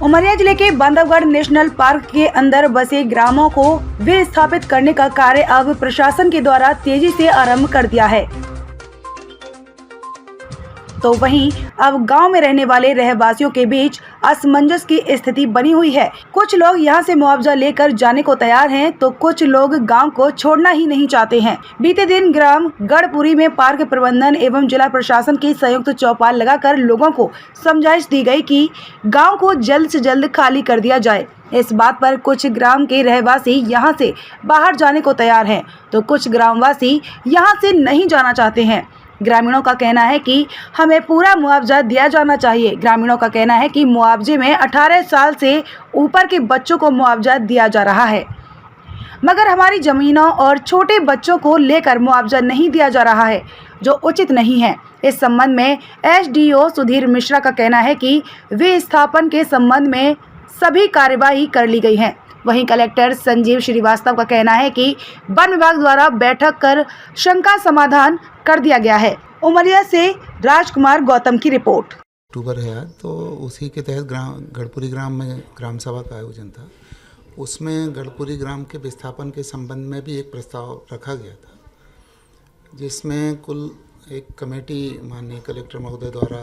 उमरिया जिले के Bandhavgarh national park के अंदर बसे ग्रामों को विस्थापित करने का कार्य अब प्रशासन के द्वारा तेजी से आरंभ कर दिया है। तो वहीं अब गांव में रहने वाले रहवासियों के बीच असमंजस की स्थिति बनी हुई है। कुछ लोग यहां से मुआवजा लेकर जाने को तैयार हैं, तो कुछ लोग गांव को छोड़ना ही नहीं चाहते हैं। बीते दिन ग्राम गढ़पुरी में पार्क प्रबंधन एवं जिला प्रशासन की संयुक्त चौपाल लगाकर लोगों को समझाइश दी गई कि गांव को जल्द से जल्द खाली कर दिया जाए। इस बात पर कुछ ग्राम के रहवासी यहां से बाहर जाने को तैयार हैं, तो कुछ ग्रामवासी यहां से नहीं जाना चाहते हैं। ग्रामीणों का कहना है कि हमें पूरा मुआवजा दिया जाना चाहिए। ग्रामीणों का कहना है कि मुआवजे में 18 साल से ऊपर के बच्चों को मुआवजा दिया जा रहा है, मगर हमारी जमीनों और छोटे बच्चों को लेकर मुआवजा नहीं दिया जा रहा है, जो उचित नहीं है। इस संबंध में एसडीओ सुधीर मिश्रा का कहना है कि विस्थापन के संबंध में सभी कार्यवाही कर ली गई है। वहीं कलेक्टर संजीव श्रीवास्तव का कहना है कि वन विभाग द्वारा बैठक कर शंका समाधान कर दिया गया है। उमरिया से राजकुमार गौतम की रिपोर्ट। अक्टूबर है आज, तो उसी के तहत गढ़पुरी ग्राम में ग्राम सभा का आयोजन था। उसमें गढ़पुरी ग्राम के विस्थापन के संबंध में भी एक प्रस्ताव रखा गया था, जिसमें कुल एक कमेटी माननीय कलेक्टर महोदय द्वारा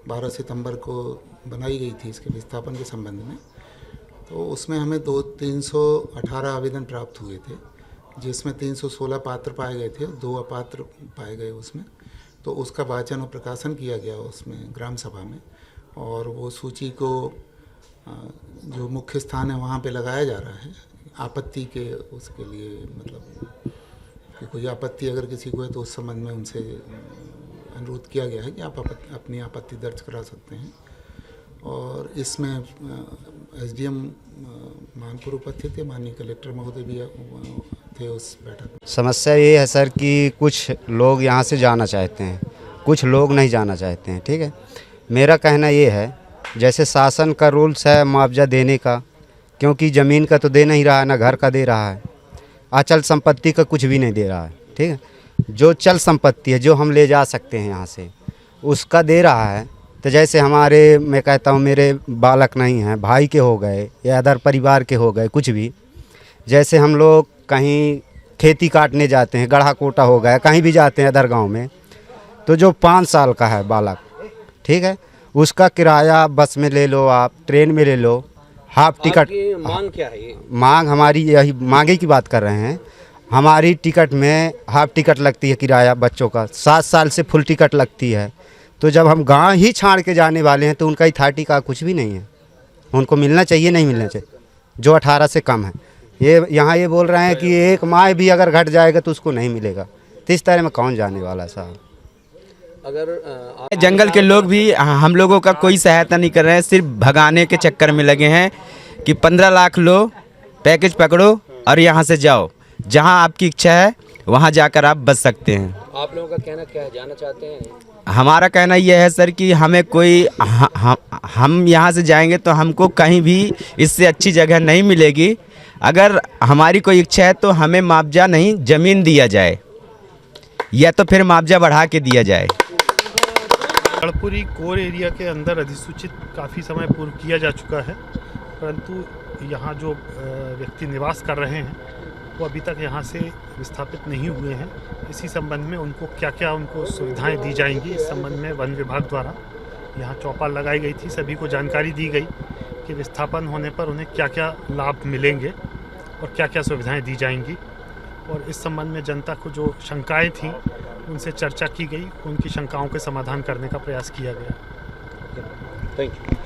12 सितंबर को बनाई गई थी इसके विस्थापन के संबंध में। तो उसमें हमें 318 आवेदन प्राप्त हुए थे, जिसमें 316 पात्र पाए गए थे, 2 अपात्र पाए गए उसमें। तो उसका वाचन और प्रकाशन किया गया उसमें ग्राम सभा में, और वो सूची को जो मुख्य स्थान है वहाँ पे लगाया जा रहा है आपत्ति के उसके लिए, मतलब कि कोई आपत्ति अगर किसी को है तो उस संबंध में उनसे अनुरोध किया गया है कि आप अपनी आपत्ति दर्ज करा सकते हैं। और इसमें एसडीएम मानपुर उपस्थित थे, माननीय कलेक्टर महोदय भी थे उस बैठक में। समस्या ये है सर कि कुछ लोग यहाँ से जाना चाहते हैं, कुछ लोग नहीं जाना चाहते हैं। ठीक है, मेरा कहना ये है, जैसे शासन का रूल्स है मुआवजा देने का, क्योंकि ज़मीन का तो दे नहीं रहा है, ना घर का दे रहा है, अचल संपत्ति का कुछ भी नहीं दे रहा है। ठीक है, जो चल संपत्ति है, जो हम ले जा सकते हैं यहाँ से, उसका दे रहा है। तो जैसे हमारे, मैं कहता हूँ मेरे बालक नहीं हैं, भाई के हो गए या अदर परिवार के हो गए, कुछ भी, जैसे हम लोग कहीं खेती काटने जाते हैं, गढ़ा कोटा हो गया, कहीं भी जाते हैं अदर गांव में, तो जो 5 साल का है बालक, ठीक है, उसका किराया बस में ले लो, आप ट्रेन में ले लो, हाफ टिकट। मांग क्या है? मांग हमारी यही, मांगे की बात कर रहे हैं। हमारी टिकट में हाफ टिकट लगती है किराया, बच्चों का 7 साल से फुल टिकट लगती है। तो जब हम गांव ही छाड़ के जाने वाले हैं तो उनका अथॉरिटी का कुछ भी नहीं है, उनको मिलना चाहिए, नहीं मिलना चाहिए, जो 18 से कम है। ये यहाँ ये बोल रहे हैं कि एक माह भी अगर घट जाएगा तो उसको नहीं मिलेगा। तो इस तरह में कौन जाने वाला है साहब? अगर जंगल के लोग भी हम लोगों का कोई सहायता नहीं कर रहे हैं, सिर्फ भगाने के चक्कर में लगे हैं कि 15 लाख लो, पैकेज पकड़ो और यहाँ से जाओ, जहाँ आपकी इच्छा है वहाँ जाकर आप बच सकते हैं। आप लोगों का कहना क्या है, जाना चाहते हैं? हमारा कहना यह है सर कि हमें कोई हम यहाँ से जाएंगे तो हमको कहीं भी इससे अच्छी जगह नहीं मिलेगी। अगर हमारी कोई इच्छा है तो हमें मुआवजा नहीं, ज़मीन दिया जाए, या तो फिर मुआवजा बढ़ा के दिया जाए। गढ़पुरी कोर एरिया के अंदर अधिसूचित काफ़ी समय पूर्व किया जा चुका है, परंतु यहाँ जो व्यक्ति निवास कर रहे हैं वो अभी तक यहाँ से विस्थापित नहीं हुए हैं। इसी संबंध में उनको क्या क्या उनको सुविधाएं दी जाएंगी, इस संबंध में वन विभाग द्वारा यहाँ चौपाल लगाई गई थी। सभी को जानकारी दी गई कि विस्थापन होने पर उन्हें क्या क्या लाभ मिलेंगे और क्या क्या सुविधाएं दी जाएंगी। और इस संबंध में जनता को जो शंकाएं थीं उनसे चर्चा की गई, उनकी शंकाओं के समाधान करने का प्रयास किया गया। Thank you.